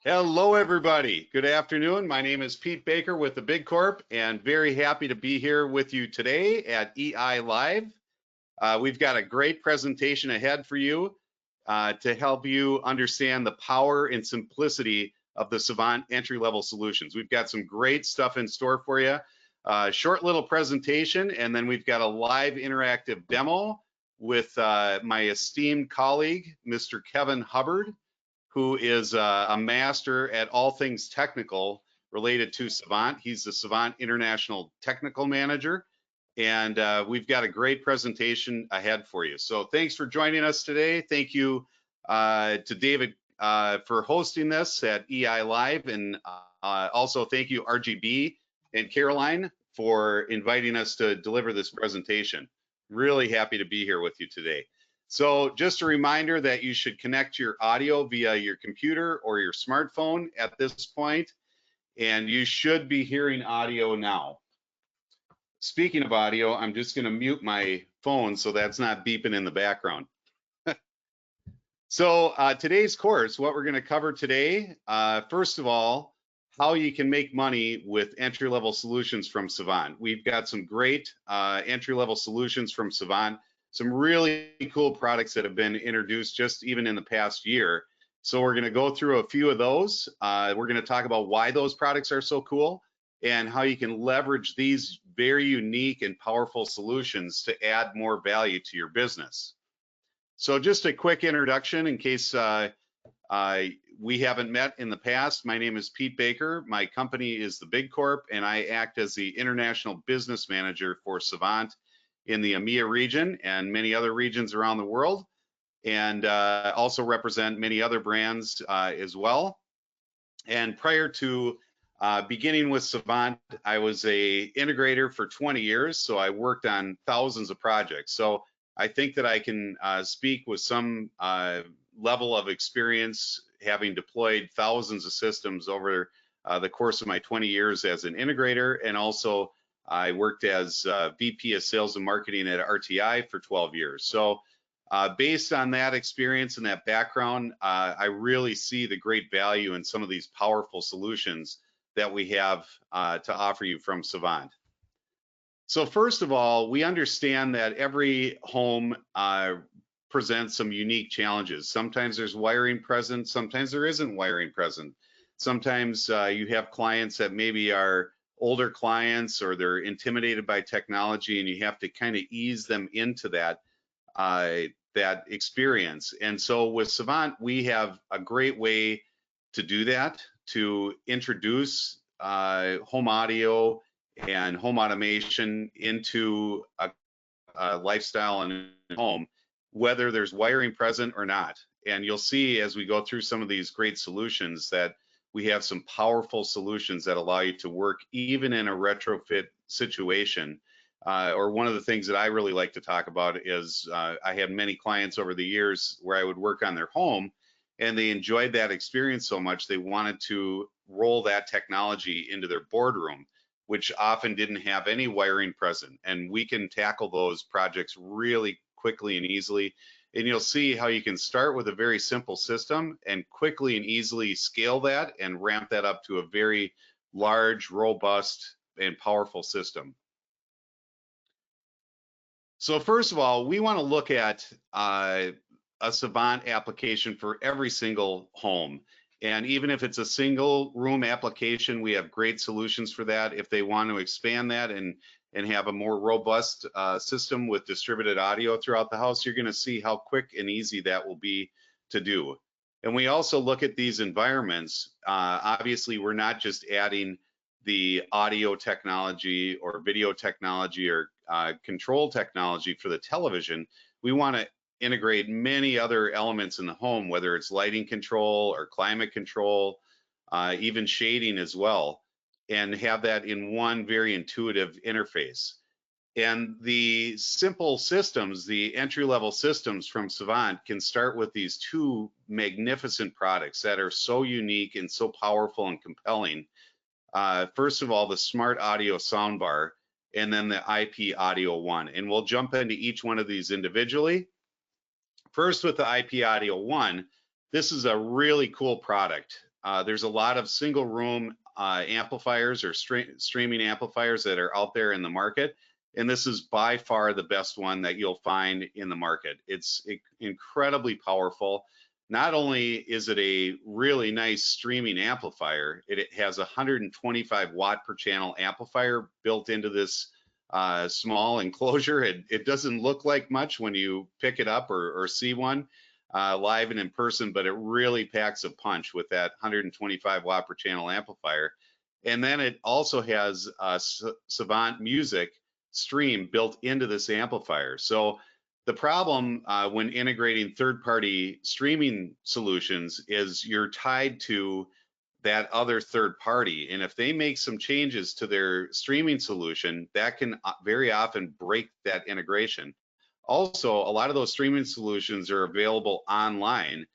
Hello, everybody. Good afternoon. My name is Pete Baker with the Big Corp, and very happy to be here with you today at EI Live. We've got a great presentation ahead for you to help you understand the power and simplicity of the SAVANT entry-level solutions. We've got some great stuff in store for you. Short little presentation, and then we've got a live interactive demo with my esteemed colleague, Mr. Kevin Hubbard, who is a master at all things technical related to SAVANT. He's the SAVANT International Technical Manager, and we've got a great presentation ahead for you. So thanks for joining us today. Thank you to David for hosting this at EI Live, and also thank you RGB and Caroline for inviting us to deliver this presentation. Really happy to be here with you today. So just a reminder that you should connect your audio via your computer or your smartphone at this point, and you should be hearing audio now. Speaking of audio, I'm just going to mute my phone so that's not beeping in the background. So today's course, what we're going to cover today, first of all, how you can make money with entry-level solutions from SAVANT. We've got some great entry-level solutions from SAVANT. Some really cool products that have been introduced just even in the past year. So we're going to go through a few of those. We're going to talk about why those products are so cool and how you can leverage these very unique and powerful solutions to add more value to your business. So just a quick introduction in case we haven't met in the past. My name is Pete Baker. My company is the Big Corp, and I act as the International Business Manager for SAVANT in the EMEA region and many other regions around the world, and also represent many other brands as well. And prior to beginning with SAVANT, I was a integrator for 20 years, so I worked on thousands of projects. So I think that I can speak with some level of experience, having deployed thousands of systems over the course of my 20 years as an integrator, and also I worked as VP of Sales and Marketing at RTI for 12 years. So based on that experience and that background, I really see the great value in some of these powerful solutions that we have to offer you from SAVANT. So first of all, we understand that every home presents some unique challenges. Sometimes there's wiring present, sometimes there isn't wiring present. Sometimes you have clients that maybe are older clients, or they're intimidated by technology, and you have to kind of ease them into that that experience. And so with SAVANT, we have a great way to do that, to introduce home audio and home automation into a lifestyle and home, whether there's wiring present or not. And you'll see as we go through some of these great solutions that we have some powerful solutions that allow you to work even in a retrofit situation. Or one of the things that I really like to talk about is I had many clients over the years where I would work on their home, and they enjoyed that experience so much they wanted to roll that technology into their boardroom, which often didn't have any wiring present. And we can tackle those projects really quickly and easily. And you'll see how you can start with a very simple system and quickly and easily scale that and ramp that up to a very large, robust, and powerful system. So first of all, we want to look at a SAVANT application for every single home. And even if it's a single room application, we have great solutions for that. If they want to expand that and have a more robust system with distributed audio throughout the house, you're going to see how quick and easy that will be to do. And we also look at these environments. Obviously, we're not just adding the audio technology or video technology or control technology for the television. We want to integrate many other elements in the home, whether it's lighting control or climate control, even shading as well, and have that in one very intuitive interface. And the simple systems, the entry-level systems from SAVANT, can start with these two magnificent products that are so unique and so powerful and compelling. First of all, the Smart Audio Soundbar, and then the IP Audio One. And we'll jump into each one of these individually. First, with the IP Audio One, this is a really cool product. there's a lot of single room amplifiers or streaming amplifiers that are out there in the market. And this is by far the best one that you'll find in the market. It's incredibly powerful. Not only is it a really nice streaming amplifier, it has a 125 watt per channel amplifier built into this small enclosure. It doesn't look like much when you pick it up or see one live and in person, but it really packs a punch with that 125 watt per channel amplifier. And then it also has a SAVANT music stream built into this amplifier. So the problem when integrating third-party streaming solutions is you're tied to that other third party. And if they make some changes to their streaming solution, that can very often break that integration. Also, a lot of those streaming solutions are available online,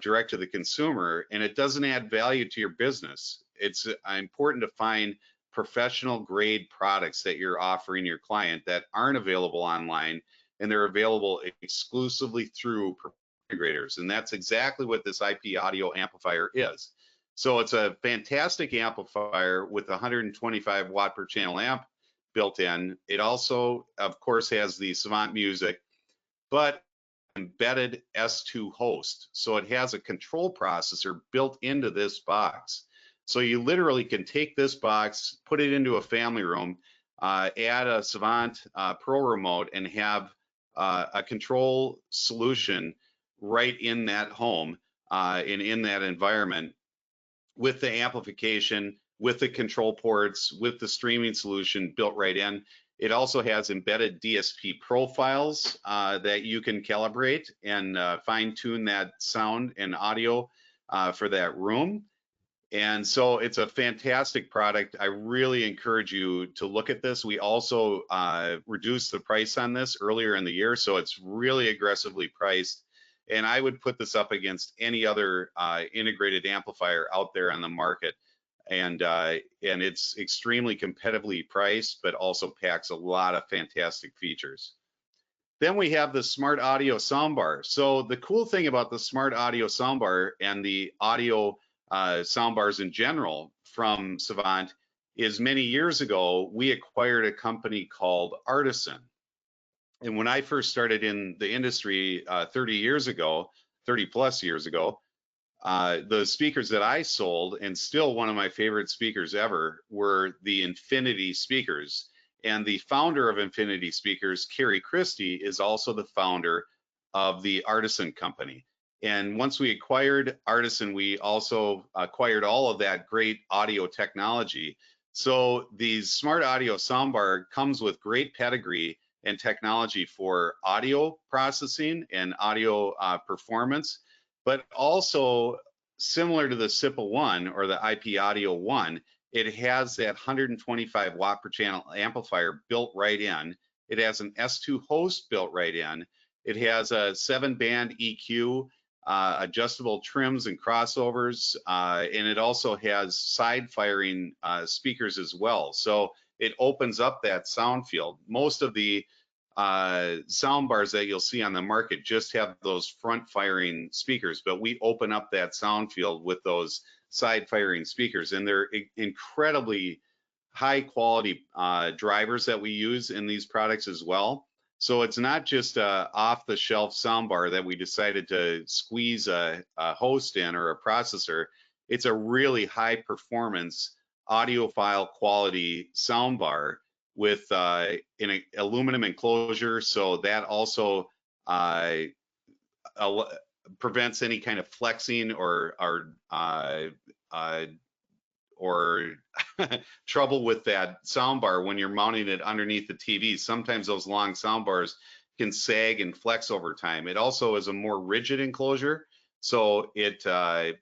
direct to the consumer, and it doesn't add value to your business. It's important to find professional grade products that you're offering your client that aren't available online, and they're available exclusively through integrators. And that's exactly what this IP audio amplifier is. So it's a fantastic amplifier with 125 watt per channel amp built in. It also, of course, has the SAVANT music, but embedded S2 host. So it has a control processor built into this box. So you literally can take this box, put it into a family room, add a SAVANT Pro remote, and have a control solution right in that home and in that environment with the amplification, with the control ports, with the streaming solution built right in. It also has embedded DSP profiles that you can calibrate and fine tune that sound and audio for that room. And so it's a fantastic product. I really encourage you to look at this. We also reduced the price on this earlier in the year, so it's really aggressively priced. And I would put this up against any other integrated amplifier out there on the market. And it's extremely competitively priced, but also packs a lot of fantastic features. Then we have the Smart Audio Soundbar. So the cool thing about the Smart Audio Soundbar and the audio soundbars in general from SAVANT is many years ago, we acquired a company called Artisan. And when I first started in the industry 30 plus years ago, the speakers that I sold, and still one of my favorite speakers ever, were the Infinity speakers. And the founder of Infinity Speakers, Kerry Christie, is also the founder of the Artisan company. And once we acquired Artisan, we also acquired all of that great audio technology. So the Smart Audio Soundbar comes with great pedigree and technology for audio processing and audio performance, but also similar to the SIPA 1 or the IP Audio 1, it has that 125 watt per channel amplifier built right in. It has an S2 host built right in. It has a 7-band EQ, adjustable trims and crossovers, and it also has side firing speakers as well. So it opens up that sound field. Most of the sound bars that you'll see on the market just have those front firing speakers, but we open up that sound field with those side firing speakers, and they're incredibly high quality drivers that we use in these products as well. So it's not just a off the shelf soundbar that we decided to squeeze a host in or a processor. It's a really high performance audiophile quality soundbar with an aluminum enclosure, so that also prevents any kind of flexing or trouble with that soundbar when you're mounting it underneath the TV. Sometimes those long soundbars can sag and flex over time. It also is a more rigid enclosure, so it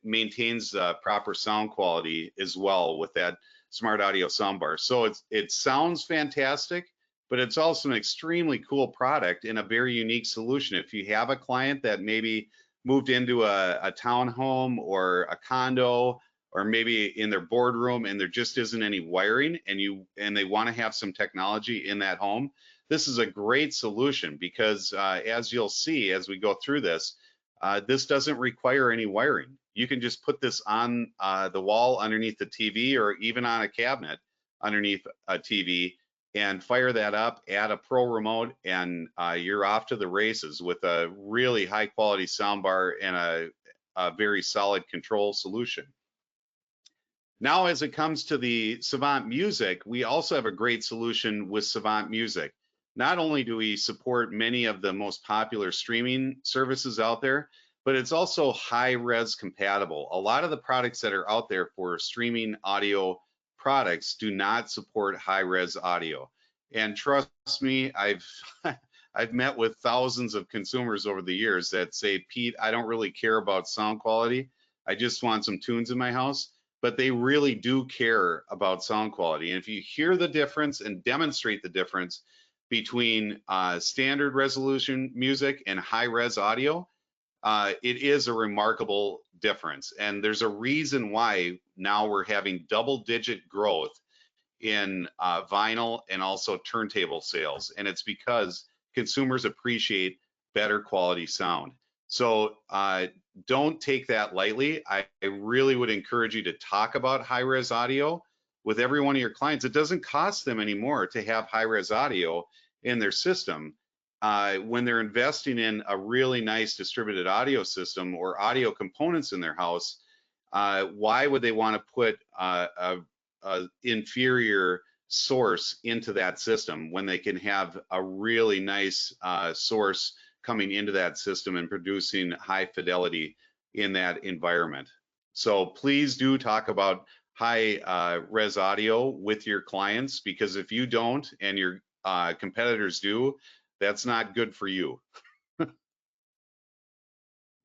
maintains proper sound quality as well with that Smart Audio Soundbar. So it sounds fantastic, but it's also an extremely cool product and a very unique solution. If you have a client that maybe moved into a townhome or a condo, or maybe in their boardroom and there just isn't any wiring, and they want to have some technology in that home, this is a great solution because as you'll see as we go through this, This doesn't require any wiring. You can just put this on the wall underneath the TV or even on a cabinet underneath a TV and fire that up, add a Pro remote, and you're off to the races with a really high quality soundbar and a very solid control solution. Now, as it comes to the SAVANT Music, we also have a great solution with SAVANT Music. Not only do we support many of the most popular streaming services out there, but it's also high-res compatible. A lot of the products that are out there for streaming audio products do not support high-res audio. And trust me, I've I've met with thousands of consumers over the years that say, Pete, I don't really care about sound quality. I just want some tunes in my house. But they really do care about sound quality. And if you hear the difference and demonstrate the difference between standard resolution music and high-res audio, it is a remarkable difference. And there's a reason why now we're having double-digit growth in vinyl and also turntable sales. And it's because consumers appreciate better quality sound. So don't take that lightly. I really would encourage you to talk about high-res audio with every one of your clients. It doesn't cost them anymore to have high-res audio in their system. When they're investing in a really nice distributed audio system or audio components in their house, why would they want to put a inferior source into that system when they can have a really nice source coming into that system and producing high fidelity in that environment? So please do talk about high res audio with your clients, because if you don't and your competitors do, that's not good for you.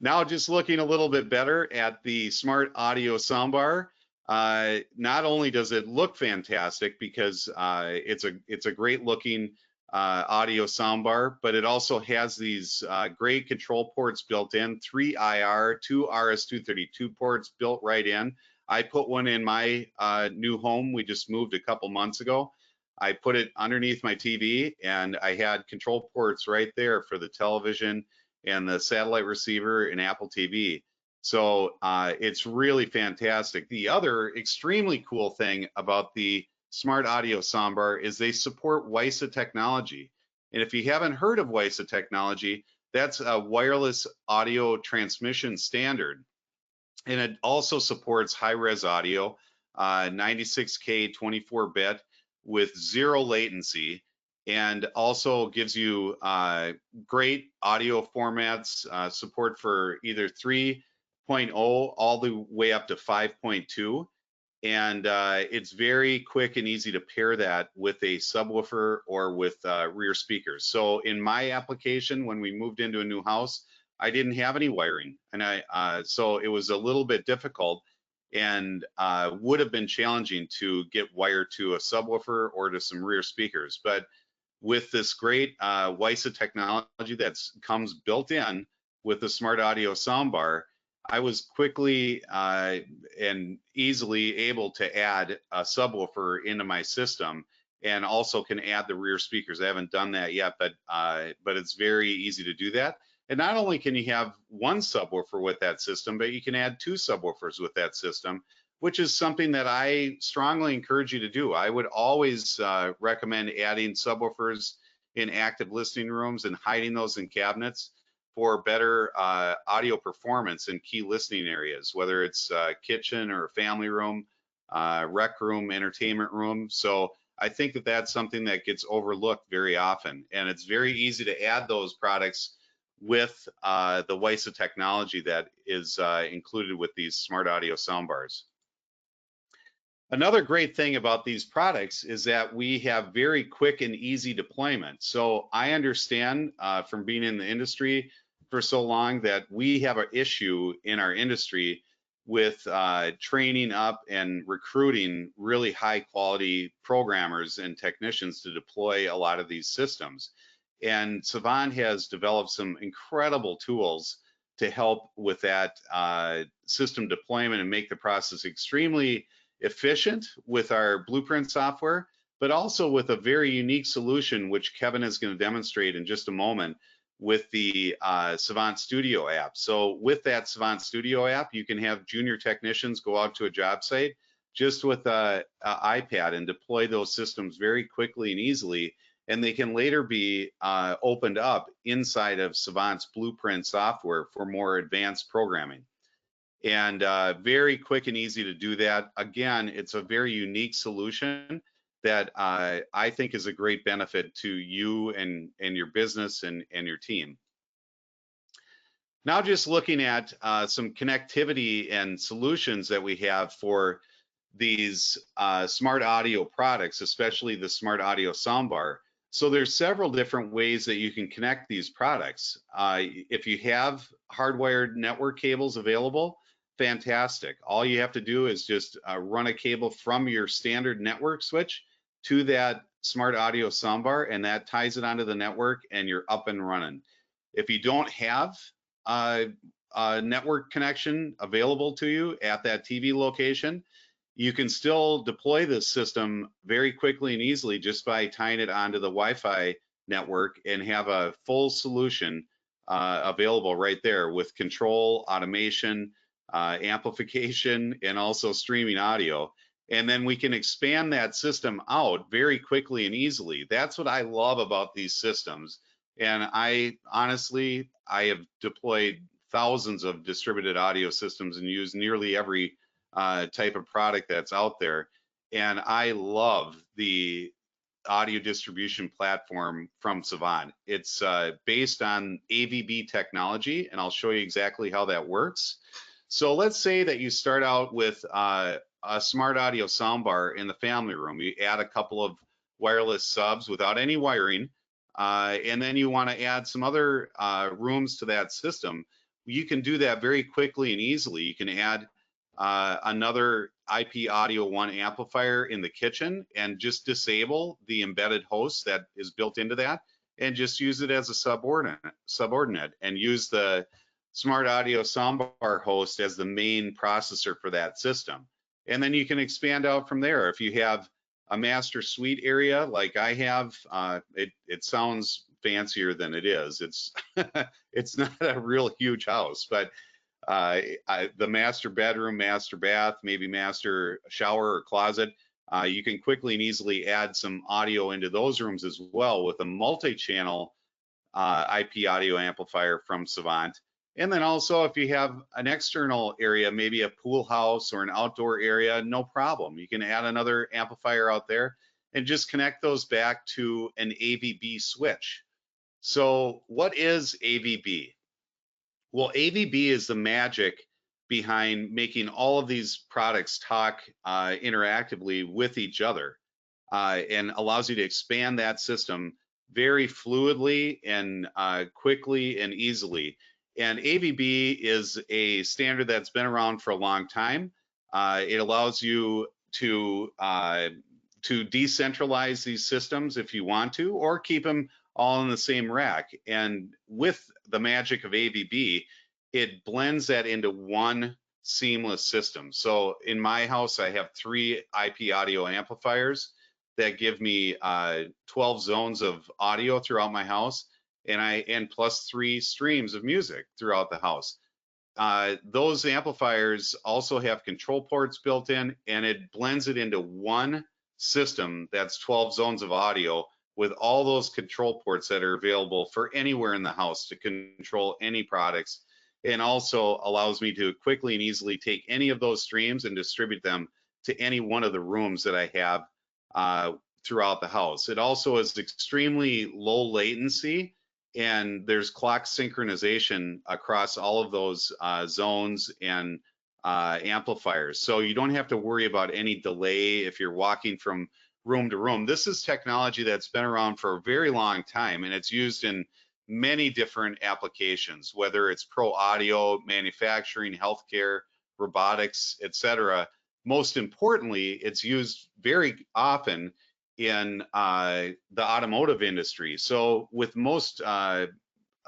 Now, just looking a little bit better at the Smart Audio Soundbar, not only does it look fantastic because it's a great looking audio soundbar, but it also has these great control ports built in, 3 IR, 2 RS-232 ports built right in. I put one in my new home. We just moved a couple months ago. I put it underneath my TV, and I had control ports right there for the television and the satellite receiver and Apple TV. So it's really fantastic. The other extremely cool thing about the Smart Audio Soundbar is they support WISA technology. And if you haven't heard of WISA technology, that's a wireless audio transmission standard. And it also supports high-res audio, 96K 24-bit with 0 latency latency, and also gives you great audio formats, support for either 3.0 all the way up to 5.2. And it's very quick and easy to pair that with a subwoofer or with rear speakers. So in my application, when we moved into a new house, I didn't have any wiring, and so it was a little bit difficult and would have been challenging to get wired to a subwoofer or to some rear speakers. But with this great WISA technology that comes built in with the Smart Audio Soundbar, I was quickly and easily able to add a subwoofer into my system, and also can add the rear speakers. I haven't done that yet, but it's very easy to do that. And not only can you have one subwoofer with that system, but you can add 2 subwoofers with that system, which is something that I strongly encourage you to do. I would always recommend adding subwoofers in active listening rooms and hiding those in cabinets for better audio performance in key listening areas, whether it's kitchen or family room, rec room, entertainment room. So I think that that's something that gets overlooked very often. And it's very easy to add those products with the WISA technology that is included with these Smart Audio Soundbars. Another great thing about these products is that we have very quick and easy deployment. So I understand from being in the industry for so long that we have an issue in our industry with training up and recruiting really high quality programmers and technicians to deploy a lot of these systems. And SAVANT has developed some incredible tools to help with that system deployment and make the process extremely efficient with our Blueprint software, but also with a very unique solution, which Kevin is going to demonstrate in just a moment, with the SAVANT Studio app. So with that SAVANT Studio app, you can have junior technicians go out to a job site just with a iPad and deploy those systems very quickly and easily. And they can later be opened up inside of SAVANT's Blueprint software for more advanced programming. And very quick and easy to do that. Again, it's a very unique solution that I think is a great benefit to you and your business and your team. Now just looking at some connectivity and solutions that we have for these smart audio products, especially the smart audio soundbar. So there's several different ways that you can connect these products. If you have hardwired network cables available, fantastic. All you have to do is just run a cable from your standard network switch to that smart audio soundbar, and that ties it onto the network, and you're up and running. If you don't have a network connection available to you at that TV location, you can still deploy this system very quickly and easily just by tying it onto the Wi-Fi network and have a full solution available right there with control, automation, amplification, and also streaming audio. And then we can expand that system out very quickly and easily. That's what I love about these systems. And I honestly have deployed thousands of distributed audio systems and used nearly every type of product that's out there. And I love the audio distribution platform from SAVANT. It's based on AVB technology, and I'll show you exactly how that works. So let's say that you start out with a smart audio soundbar in the family room. You add a couple of wireless subs without any wiring, and then you want to add some other rooms to that system. You can do that very quickly and easily. You can add another IP Audio 1 amplifier in the kitchen and just disable the embedded host that is built into that and just use it as a subordinate and use the smart audio soundbar host as the main processor for that system. And then you can expand out from there. If you have a master suite area like I have, it sounds fancier than it is. It's it's not a real huge house, but the master bedroom, master bath, maybe master shower or closet, you can quickly and easily add some audio into those rooms as well with a multi-channel IP audio amplifier from SAVANT. And then also if you have an external area, maybe a pool house or an outdoor area, no problem. You can add another amplifier out there and just connect those back to an AVB switch. So what is AVB? Well, AVB is the magic behind making all of these products talk interactively with each other and allows you to expand that system very fluidly and quickly and easily. And AVB is a standard that's been around for a long time. It allows you to decentralize these systems if you want to, or keep them all in the same rack. And with the magic of AVB, it blends that into one seamless system. So in my house, I have 3 IP audio amplifiers that give me 12 zones of audio throughout my house, and plus 3 streams of music throughout the house. Those amplifiers also have control ports built in, and it blends it into one system that's 12 zones of audio with all those control ports that are available for anywhere in the house to control any products, and also allows me to quickly and easily take any of those streams and distribute them to any one of the rooms that I have throughout the house. It also is extremely low latency, and there's clock synchronization across all of those zones and amplifiers. So you don't have to worry about any delay if you're walking from room to room. This is technology that's been around for a very long time, and it's used in many different applications, whether it's pro audio, manufacturing, healthcare, robotics, etc. Most importantly, it's used very often in the automotive industry. So with most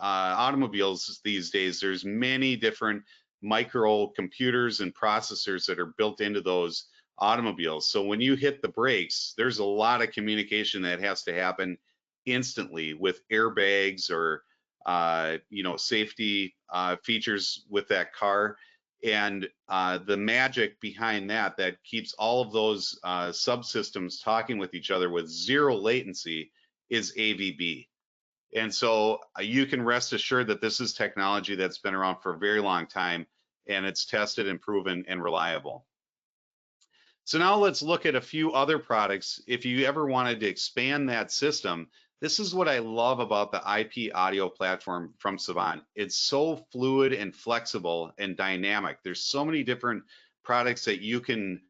automobiles these days, there's many different micro computers and processors that are built into those automobiles. So when you hit the brakes, there's a lot of communication that has to happen instantly with airbags or safety features with that car. And the magic behind that keeps all of those subsystems talking with each other with zero latency is AVB. And so you can rest assured that this is technology that's been around for a very long time, and it's tested and proven and reliable. So now let's look at a few other products. If you ever wanted to expand that system, this is what I love about the IP audio platform from SAVANT. It's so fluid and flexible and dynamic. There's so many different products that you can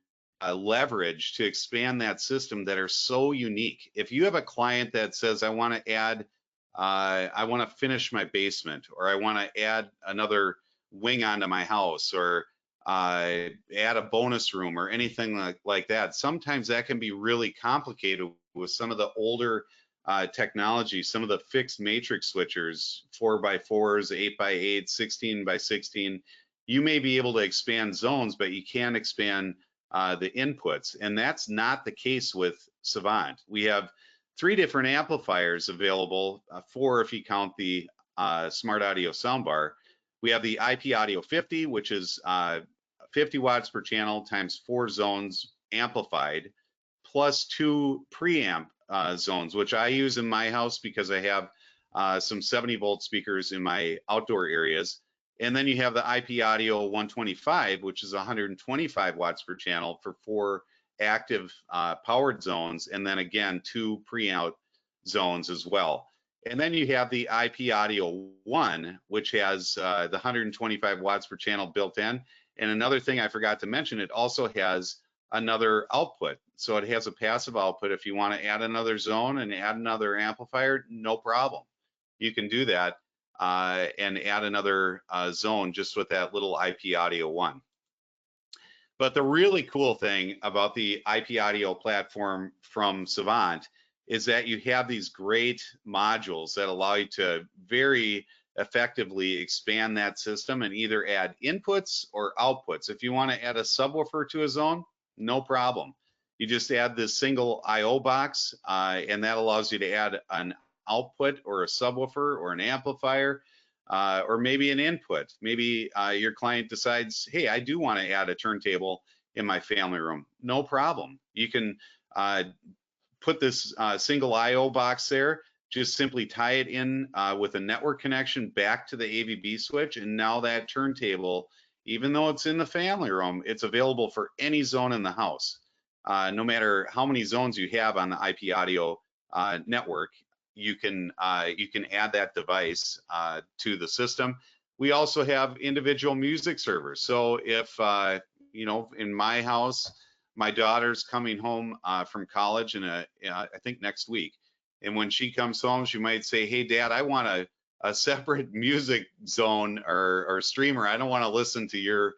leverage to expand that system that are so unique. If you have a client that says, I want to finish my basement, or I want to add another wing onto my house, or add a bonus room or anything like that. Sometimes that can be really complicated with some of the older technology, some of the fixed matrix switchers, 4x4s, 8x8, 16x16. You may be able to expand zones, but you can't expand the inputs. And that's not the case with SAVANT. We have 3 different amplifiers available, 4 if you count the Smart Audio Soundbar. We have the IP Audio 50, which is 50 watts per channel times 4 zones amplified, plus 2 preamp zones, which I use in my house because I have some 70 volt speakers in my outdoor areas. And then you have the IP Audio 125, which is 125 watts per channel for 4 active powered zones, and then again 2 pre-out zones as well. And then you have the IP Audio 1, which has the 125 watts per channel built in. And another thing I forgot to mention, it also has another output. So it has a passive output. If you want to add another zone and add another amplifier, no problem. You can do that and add another zone just with that little IP Audio 1. But the really cool thing about the IP audio platform from SAVANT is that you have these great modules that allow you to very effectively expand that system and either add inputs or outputs. If you want to add a subwoofer to a zone, no problem. You just add this single I/O box, and that allows you to add an output or a subwoofer or an amplifier, or maybe an input. Maybe your client decides, hey, I do want to add a turntable in my family room. No problem. You can put this single I/O box there, just simply tie it in with a network connection back to the AVB switch, and now that turntable, even though it's in the family room, it's available for any zone in the house. No matter how many zones you have on the IP audio network, you can add that device to the system. We also have individual music servers. So if in my house, my daughter's coming home from college in I think next week, and when she comes home, she might say, "Hey, Dad, I want a separate music zone or streamer. I don't want to listen to your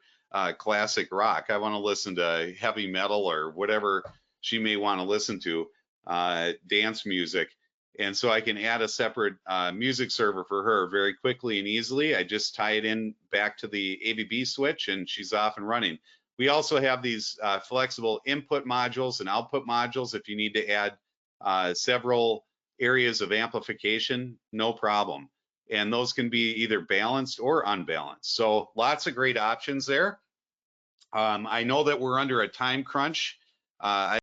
classic rock. I want to listen to heavy metal or whatever she may want to listen to, dance music." And so I can add a separate music server for her very quickly and easily. I just tie it in back to the AVB switch and she's off and running. We also have these flexible input modules and output modules. If you need to add several areas of amplification, no problem. And those can be either balanced or unbalanced. So lots of great options there. I know that we're under a time crunch.